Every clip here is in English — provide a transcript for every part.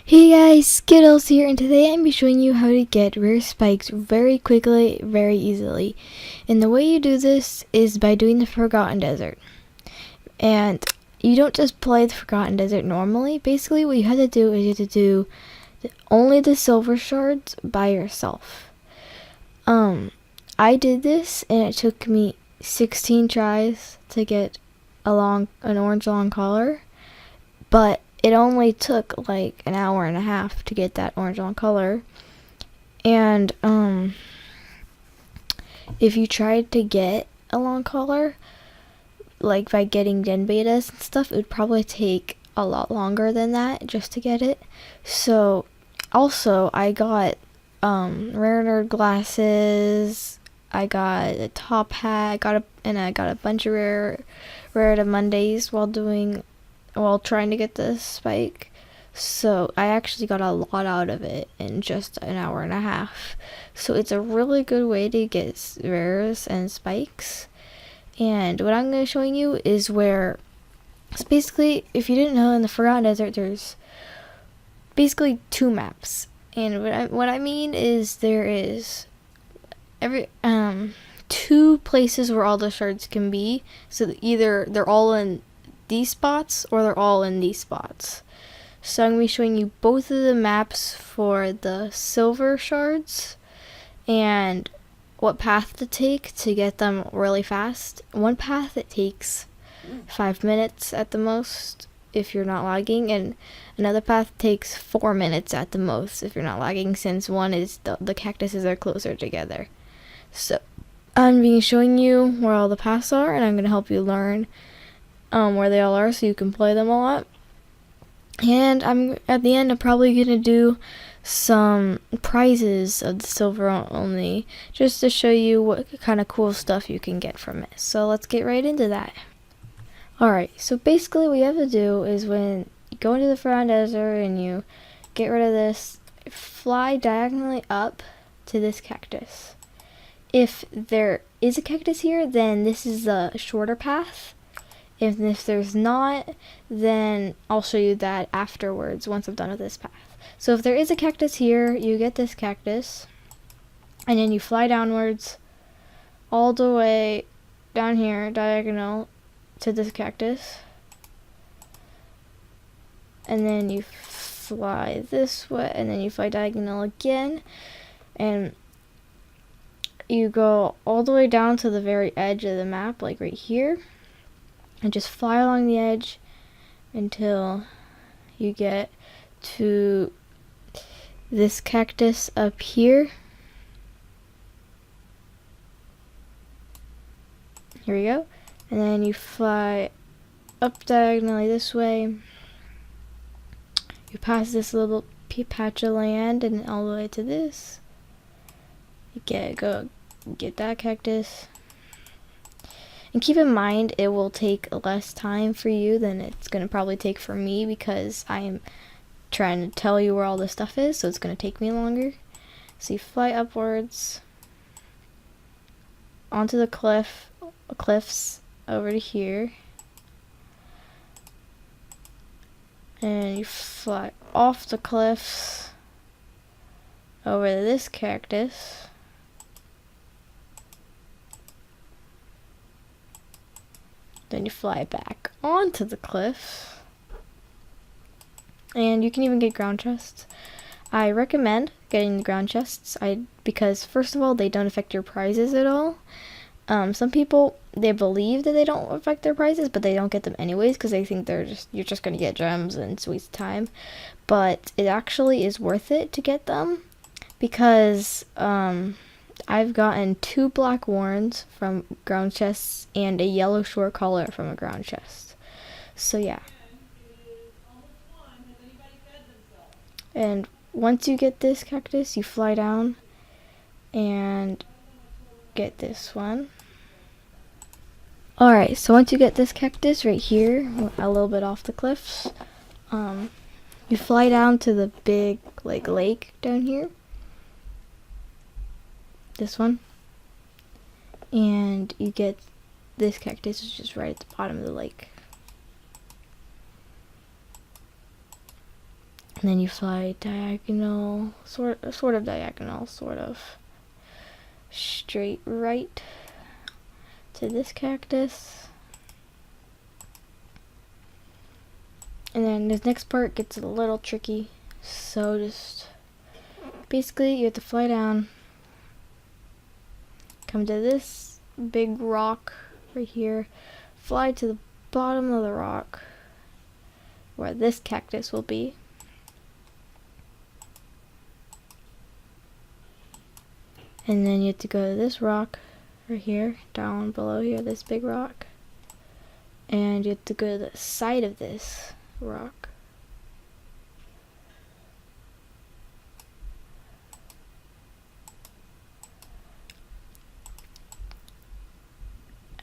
Hey guys, Skittles here, and today I'm be showing you how to get rare spikes very quickly, very easily. And the way you do this is by doing the Forgotten Desert. And you don't just play the Forgotten Desert normally. Basically what you have to do is you have to do only the silver shards by yourself. I did this and it took me 16 tries to get an orange long color, but it only took like an hour and a half to get that orange on color. And if you tried to get a long color, like by getting den betas and stuff, it would probably take a lot longer than that just to get it. So also I got rare nerd glasses, I got a top hat, I got a bunch of rare to Mondays while trying to get this spike. So I actually got a lot out of it in just an hour and a half. So it's a really good way to get rares and spikes. And what I'm going to show you is where it's basically, if you didn't know, in the Forgotten Desert there's basically two maps. And what I mean is there is two places where all the shards can be. So either they're all in these spots or they're all in these spots. So I'm going to be showing you both of the maps for the silver shards and what path to take to get them really fast. One path it takes 5 minutes at the most if you're not lagging, and another path takes 4 minutes at the most if you're not lagging, since one is the cactuses are closer together. So I'm being showing you where all the paths are, and I'm going to help you learn where they all are so you can play them a lot. And at the end I'm probably gonna do some prizes of the silver only, just to show you what kind of cool stuff you can get from it. So let's get right into that. Alright, so basically what you have to do is when you go into the Forgotten Desert and you get rid of this, fly diagonally up to this cactus. If there is a cactus here, then this is the shorter path. If there's not, then I'll show you that afterwards once I'm done with this path. So if there is a cactus here, you get this cactus, and then you fly downwards all the way down here, diagonal to this cactus. And then you fly this way, and then you fly diagonal again, and you go all the way down to the very edge of the map, like right here. And just fly along the edge until you get to this cactus up here. Here we go. And then you fly up diagonally this way. You pass this little patch of land and all the way to this. You go get that cactus. And keep in mind, it will take less time for you than it's going to probably take for me, because I am trying to tell you where all this stuff is, so it's going to take me longer. So you fly upwards onto the cliffs over to here. And you fly off the cliffs over to this cactus. Then you fly back onto the cliffs. And you can even get ground chests. I recommend getting the ground chests because first of all, they don't affect your prizes at all. Some people, they believe that they don't affect their prizes, but they don't get them anyways because they think you're just going to get gems and it's a waste of time. But it actually is worth it to get them, because I've gotten 2 black warrens from ground chests and a yellow short collar from a ground chest. So yeah. And once you get this cactus, you fly down and get this one. Alright, so once you get this cactus right here, a little bit off the cliffs, you fly down to the big lake down here. This one, and you get this cactus, which is right at the bottom of the lake. And then you fly diagonal, sort of diagonal, sort of straight right to this cactus. And then this next part gets a little tricky. So just basically you have to fly down, come to this big rock right here, fly to the bottom of the rock where this cactus will be. And then you have to go to this rock right here, down below here, this big rock. And you have to go to the side of this rock.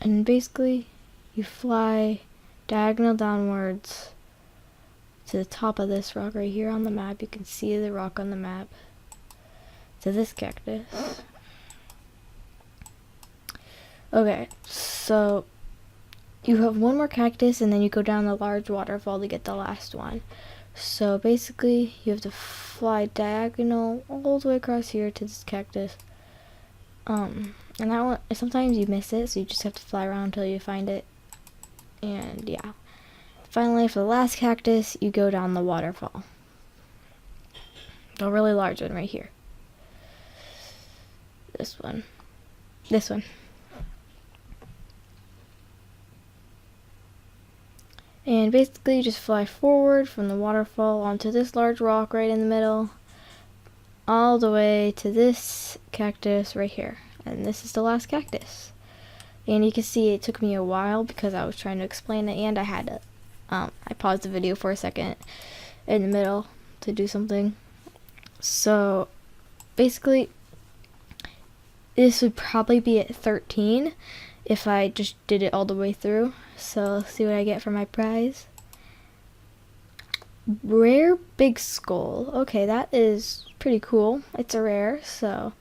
And basically, you fly diagonal downwards to the top of this rock right here on the map. You can see the rock on the map. To this cactus. Okay, so you have one more cactus and then you go down the large waterfall to get the last one. So basically you have to fly diagonal all the way across here to this cactus. And that one, sometimes you miss it, so you just have to fly around until you find it. And yeah. Finally, for the last cactus, you go down the waterfall. The really large one right here. This one. This one. And basically you just fly forward from the waterfall onto this large rock right in the middle, all the way to this cactus right here. And this is the last cactus. And you can see it took me a while because I was trying to explain it, and I had to, I paused the video for a second in the middle to do something. So basically this would probably be at 13 if I just did it all the way through. So let's see what I get for my prize. Rare big skull. Okay, that is pretty cool. It's a rare, so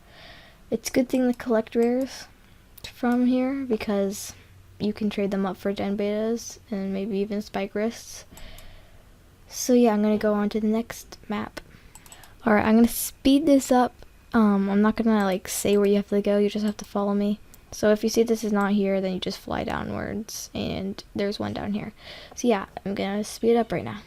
it's a good thing to collect rares from here because you can trade them up for gen betas and maybe even spike wrists. So yeah, I'm gonna go on to the next map. Alright, I'm gonna speed this up. I'm not gonna like say where you have to go, you just have to follow me. So if you see this is not here, then you just fly downwards, and there's one down here. So yeah, I'm gonna speed up right now.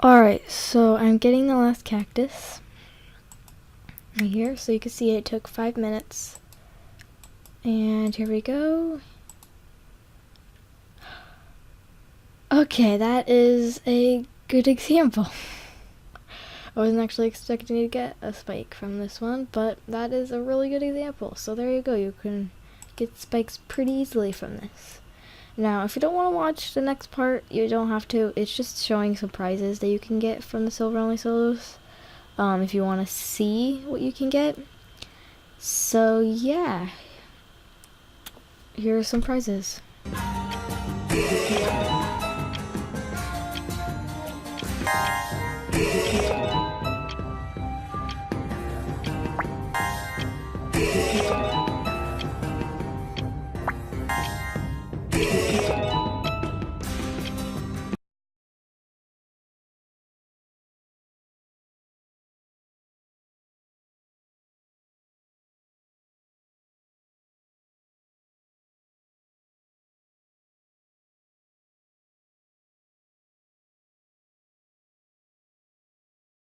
Alright, so I'm getting the last cactus right here, so you can see it took 5 minutes. And here we go. Okay, that is a good example. I wasn't actually expecting to get a spike from this one, but that is a really good example. So there you go, you can get spikes pretty easily from this. Now, if you don't want to watch the next part, you don't have to. It's just showing some prizes that you can get from the silver only solos. If you want to see what you can get. So yeah, here are some prizes.